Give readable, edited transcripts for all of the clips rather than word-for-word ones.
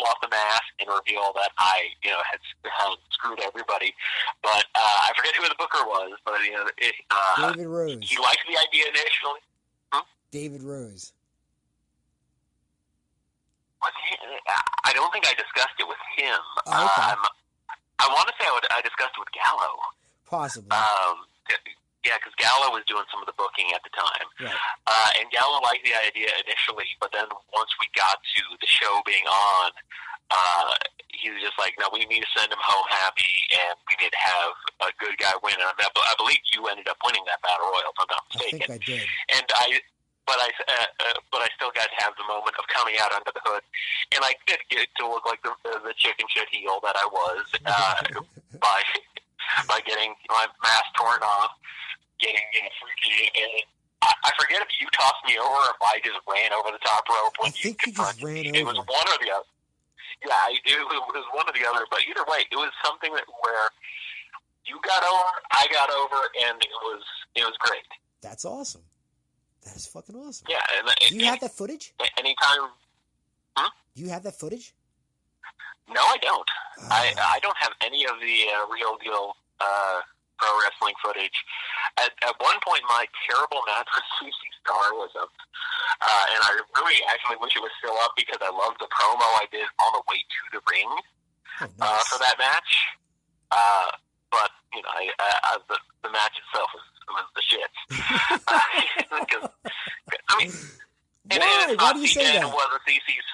off the mask and reveal that I, had screwed everybody. But I forget who the booker was, but David Rose. He liked the idea initially. David Rose. I don't think I discussed it with him. Oh, okay. I want to say I discussed it with Gallo. Possibly. Yeah, because Gallo was doing some of the booking at the time. Right. And Gallo liked the idea initially, but then once we got to the show being on, he was just like, no, we need to send him home happy, and we need to have a good guy win. And I believe you ended up winning that Battle Royal, if I'm not mistaken. I think I did. And but I still got to have the moment of coming out under the hood, and I did get to look like the chicken shit heel that I was by getting my mask torn off, getting freaky. And I forget if you tossed me over or if I just ran over the top rope. I think you just ran over. It was one or the other. Yeah, it was one or the other. But either way, it was something where you got over, I got over, and it was great. That's awesome. That is fucking awesome. Yeah. Do you have that footage? Anytime. Do you have that footage? No, I don't. I don't have any of the real deal pro wrestling footage. At one point, my terrible match with Susie Star was up, and I really actually wish it was still up because I loved the promo I did on the way to the ring for that match. But the match itself was the shit. Why do you say that? It wasn't CC's.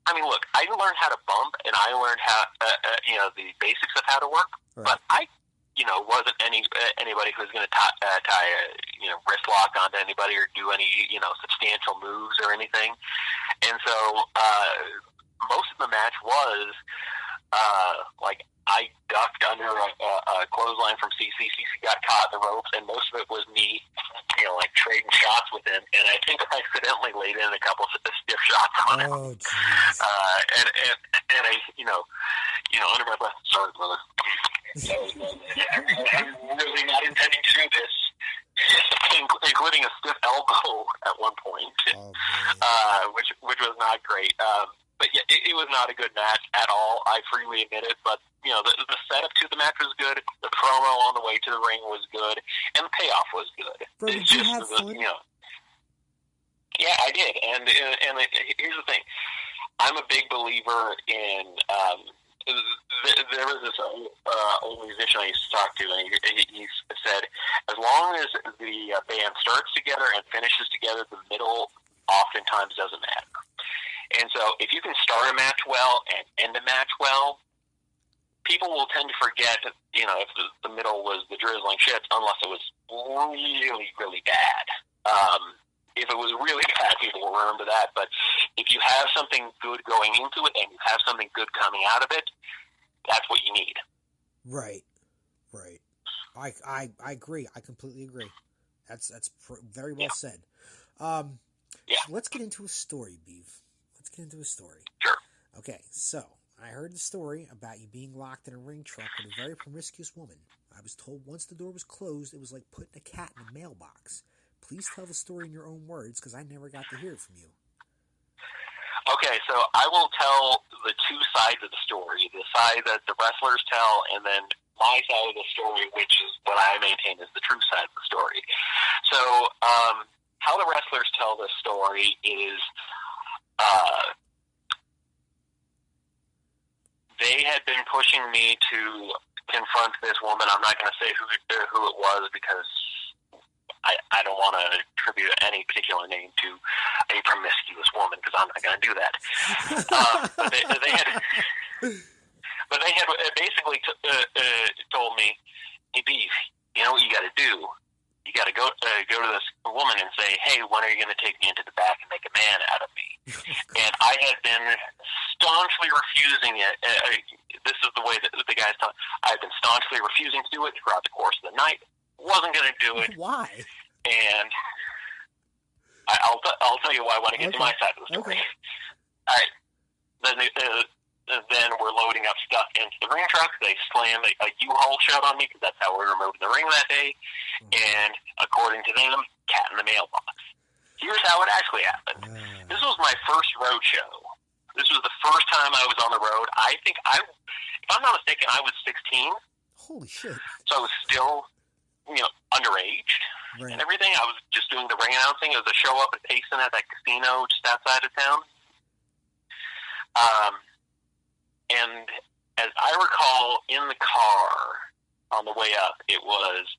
I mean, look, I learned how to bump, and I learned how, the basics of how to work. Right. But I, wasn't anybody who was going to tie a, wrist lock onto anybody or do any, substantial moves or anything. And so most of the match was I ducked under a clothesline from CC. CC got caught in the ropes, and most of it was me, trading shots with him. And I think I accidentally laid in a couple of stiff shots on him. Oh, jeez. And I, under my breath, sorry, brother. I'm really not intending to do this, including a stiff elbow at one point, which was not great. But yeah, it was not a good match at all. I freely admit it. But the setup to the match was good. The promo on the way to the ring was good, and the payoff was good. Bro, did you have fun? Yeah, I did. And here's the thing: I'm a big believer in. There was this old musician I used to talk to, and he said, as long as the band starts together and finishes together, the middle oftentimes doesn't matter. And so if you can start a match well and end a match well, people will tend to forget, if the middle was the drizzling shit, unless it was really, really bad. If it was really bad, people will remember that. But if you have something good going into it and you have something good coming out of it, that's what you need. Right. I agree. I completely agree. That's very well said. So let's get into a story, Beav. Let's get into a story. Sure. Okay, so I heard the story about you being locked in a ring truck with a very promiscuous woman. I was told once the door was closed, it was like putting a cat in a mailbox. Please tell the story in your own words, because I never got to hear it from you. Okay, so I will tell the two sides of the story, the side that the wrestlers tell, and then my side of the story, which is what I maintain is the true side of the story. So, how the wrestlers tell this story is they had been pushing me to confront this woman. I'm not going to say who it was because I don't want to attribute any particular name to a promiscuous woman because I'm not going to do that. But they had basically told me, "Hey, Beef, you know what you got to do? You got to go to this woman and say, hey, when are you going to take me into the back and make a man out of me?" And I had been staunchly refusing it. This is the way that the guys tell. I had been staunchly refusing to do it throughout the course of the night. Wasn't going to do it. Why? And I'll tell you why when I get to my side of the story. Okay. All right. Then we're loading up stuff into the ring truck. They slam a U-Haul shut on me because that's how we were moving the ring that day. And according to them, cat in the mailbox. Here's how it actually happened. This was my first road show. This was the first time I was on the road. I think if I'm not mistaken, I was 16. Holy shit. So I was still, underage and everything. I was just doing the ring announcing. It was a show up at Payson at that casino just outside of town. And as I recall, in the car on the way up, it was,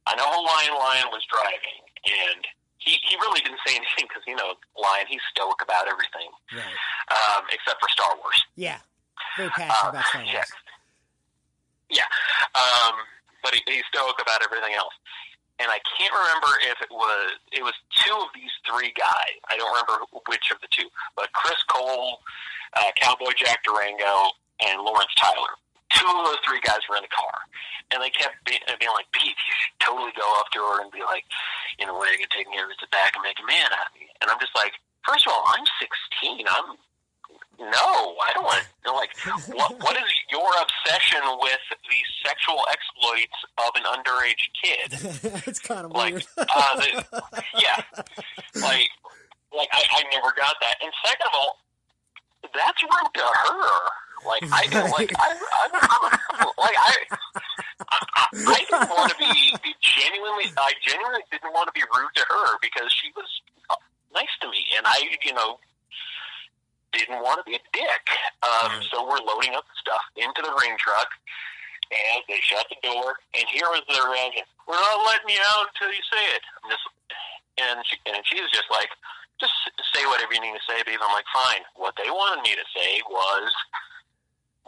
I know Lion was driving, and he really didn't say anything because, Lion, he's stoic about everything. Right. Except for Star Wars. Yeah. Very passionate about Star Wars. Yeah. But he's stoic about everything else. And I can't remember if it was two of these three guys. I don't remember which of the two. But Chris Cole, Cowboy Jack Durango, and Lawrence Tyler. Two of those three guys were in the car. And they kept being like, Pete, you should totally go up to her and be like, when are you going to take me over to the back and make a man out of me? And I'm just like, first of all, I'm 16. No, I don't want to. Like, what is your obsession with the sexual exploits of an underage kid? It's kind of like, weird. Yeah. Like I never got that. And second of all, that's rude to her. Like, I didn't want to be genuinely. I genuinely didn't want to be rude to her because she was nice to me, and I, didn't want to be a dick. So we're loading up the stuff into the ring truck, and they shut the door. And here was their reaction: "We're not letting you out until you say it." And she was just like, "Just say whatever you need to say, Beaver." I'm like, "Fine." What they wanted me to say was,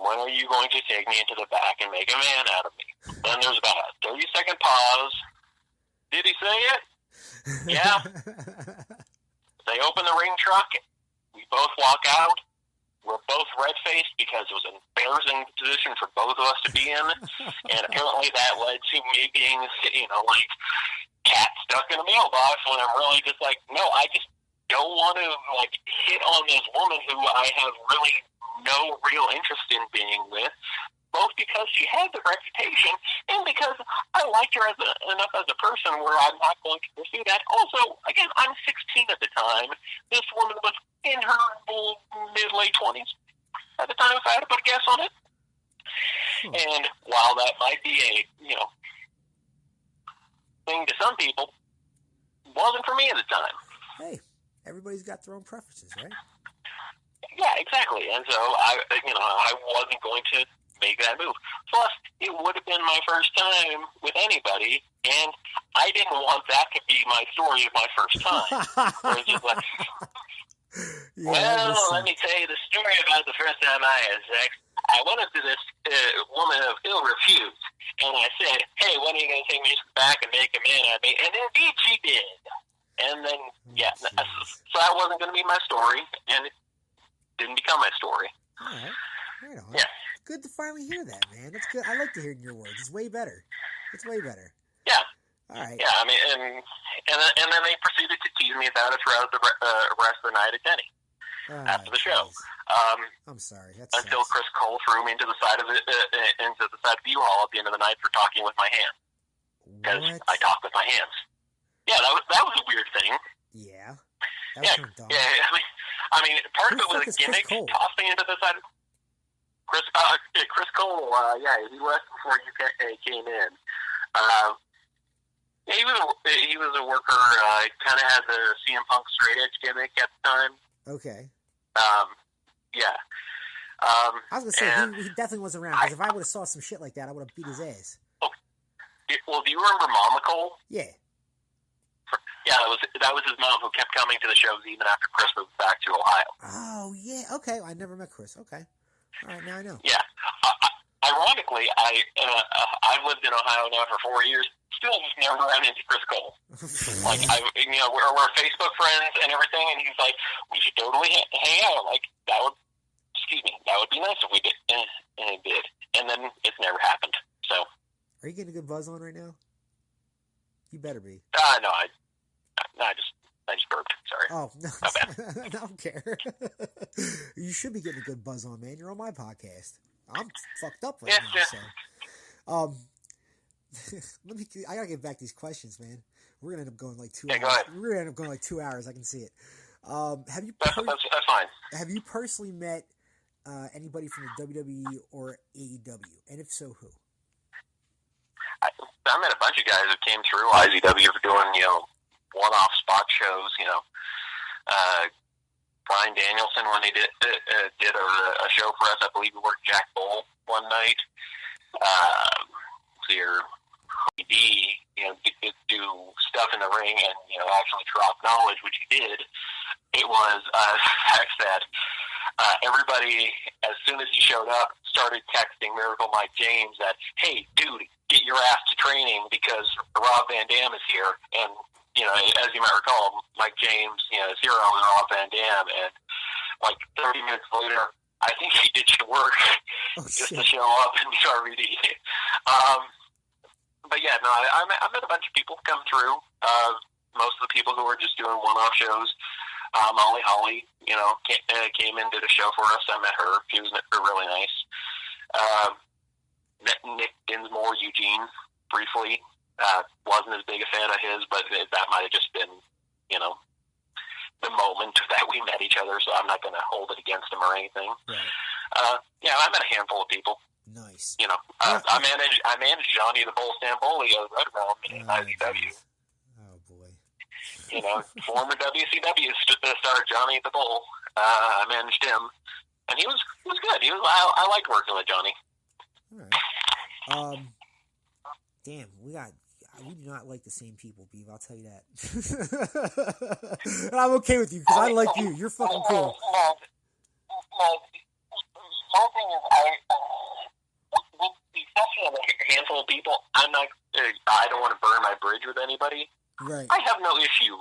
"When are you going to take me into the back and make a man out of me?" Then there's about a 30-second pause. Did he say it? Yeah. They open the ring truck. We both walk out. We're both red-faced because it was an embarrassing position for both of us to be in. And apparently that led to me being, like cat stuck in a mailbox when I'm really just like, no, I just don't want to, like, hit on this woman who I have really no real interest in being with, both because she had the reputation and because I liked her enough as a person where I'm not going to pursue that. Also, again, I'm 16 at the time. This woman was in her mid-late 20s at the time, if I had to put a guess on it. And while that might be a, thing to some people, it wasn't for me at the time. Hey, everybody's got their own preferences, right? Yeah, exactly. And so I wasn't going to make that move. Plus, it would have been my first time with anybody, and I didn't want that to be my story of my first time. Where it's just like, let me tell you the story about the first time I had sex. I went up to this woman of ill repute, and I said, "Hey, when are you going to take me back and make a man out of me?" And indeed, she did. And then, so that wasn't going to be my story, and it didn't become my story. All right. Right on. Yeah. Good to finally hear that, man. That's good. I like to hear your words. It's way better. Yeah. All right. Yeah, I mean, and then they proceeded to tease me about it throughout the rest of the night at Denny after the show. I'm sorry. That's until Chris Cole threw me into the side of the U-Haul at the end of the night for talking with my hands. Because I talk with my hands. Yeah, that was a weird thing. Yeah. Yeah. I mean, part of it was a gimmick. Tossed me into the side. Chris Cole. He left before you came in. He was a worker. Kind of had the CM Punk straight edge gimmick at the time. Okay. Yeah. I was gonna say he definitely wasn't around, because if I would have saw some shit like that, I would have beat his ass. Well, do you remember Mama Cole? Yeah. Yeah, that was his mom who kept coming to the shows even after Chris moved back to Ohio. Oh yeah, okay. I never met Chris. Okay, all right, now I know. Yeah. Ironically, I've lived in Ohio now for 4 years. Still, just never ran into Chris Cole. Like we're Facebook friends and everything, and he's like, "We should totally hang out." Like that would be nice if we did, and it did. And then it's never happened. So. Are you getting a good buzz on right now? You better be. No, I just burped. Sorry. Oh, no. Not bad. I don't care. You should be getting a good buzz on, man. You're on my podcast. I'm fucked up right now. Yeah. So, I gotta get back to these questions, man. We're gonna end up going like 2 hours. Go ahead. We're gonna end up going like 2 hours. I can see it. Have you that's fine. Have you personally met anybody from the WWE or AEW? And if so, who? I met a bunch of guys that came through IZW for doing, one-off spot shows, Brian Danielson, when he did a show for us, I believe he worked Jack Bull one night. Your D, do stuff in the ring and, actually drop knowledge, which he did. It was the fact that everybody, as soon as he showed up, started texting Miracle Mike James that, hey, dude, get your ass to training because Rob Van Dam is here. And, as you might recall, Mike James, is hero and Rob Van Dam. And, 30 minutes later, I think he ditched work just to show up in the RVD. But, yeah, no, I met a bunch of people come through. Most of the people who were just doing one-off shows. Molly Holly, came in, did a show for us. I met her. She was really nice. Met Nick Dinsmore, Eugene, briefly. Wasn't as big a fan of his, but that might have just been, the moment that we met each other, so I'm not going to hold it against him or anything. Right. I met a handful of people. Nice. I managed Johnny the Bull Stamboli of Red Realm in IZW. Oh, boy. Former WCW star Johnny the Bull. I managed him, and he was good. I liked working with Johnny. All right. Damn, we do not like the same people, Beaver. I'll tell you that. And I'm okay with you because I like you. You're fucking cool. My thing is, with the exception of a handful of people, I don't want to burn my bridge with anybody. Right. I have no issue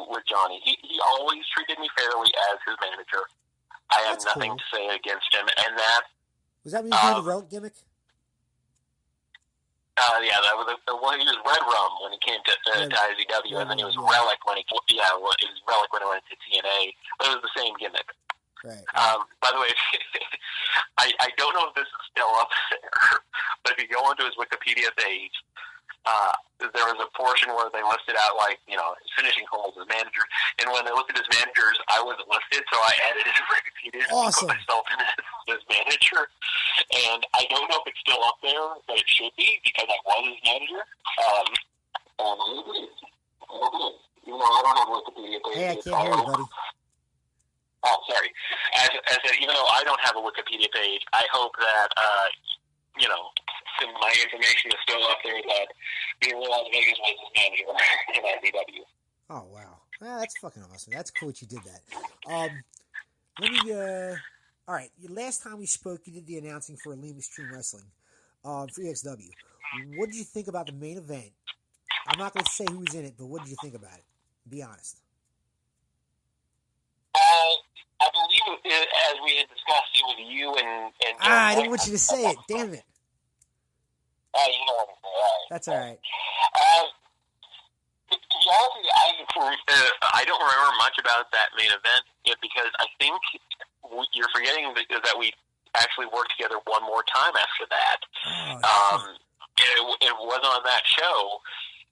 with Johnny. He always treated me fairly as his manager. I have nothing to say against him, and that was that when you did the relic gimmick? Yeah, that was he was Red Rum when he came to IZW, and then he was Relic when he it was Relic when he went to TNA. But it was the same gimmick. Right. By the way, I don't know if this is still up there, but if you go onto his Wikipedia page, there was a portion where they listed out his finishing holds as manager, and when they looked at his managers, I wasn't listed, so I added his Wikipedia to put myself in as manager. And I don't know if it's still up there, but it should be because I was his manager. I don't have a Wikipedia page. Hey, I can't hear you, buddy. Oh, sorry. As I said, even though I don't have a Wikipedia page, I hope that, my information is still up there that Beaver Las Vegas was his manager in IZW. Oh, wow. That's fucking awesome. That's cool that you did that. Let me, all right. Last time we spoke, you did the announcing for Elite Extreme Wrestling for EXW. What did you think about the main event? I'm not going to say who was in it, but what did you think about it? Be honest. I believe, as we had discussed, it was you and I didn't want you to say it. Damn it. You know what I'm saying. That's all right. To be honest with you, I don't remember much about that main event because I think you're forgetting that we actually worked together one more time after that. It wasn't on that show.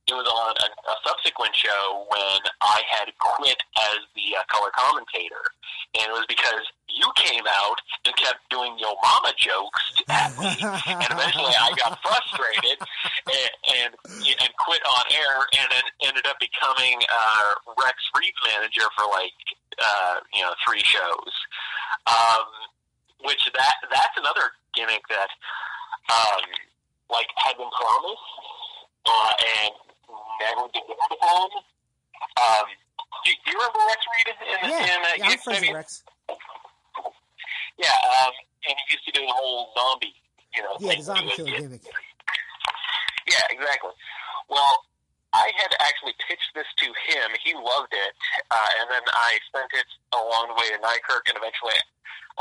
It was on a subsequent show when I had quit as the color commentator. And it was because you came out and kept doing Yo Mama jokes at me. And eventually I got frustrated and quit on air and then ended up becoming Rex Reed's manager for 3 shows. Which that's another gimmick that had been promised and never delivered upon. Do you remember Rex Reed? I'm friends with Rex. Yeah, and he used to do the whole zombie, the zombie killer gimmick. Yeah, exactly. Well, I had actually pitched this to him. He loved it, and then I sent it along the way to Nykirk, and eventually,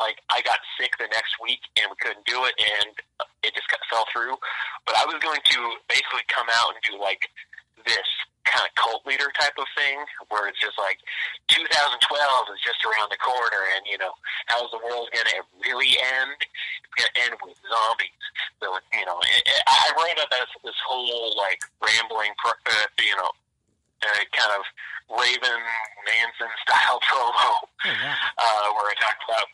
I got sick the next week, and we couldn't do it, and it just fell through. But I was going to basically come out and do, this kind of cult leader type of thing, where it's just 2012 is just around the corner, and, how's the world going to really end? It's going to end with zombies. So, I wrote up this whole, rambling, kind of Raven Manson style promo, Oh, wow. where I talked about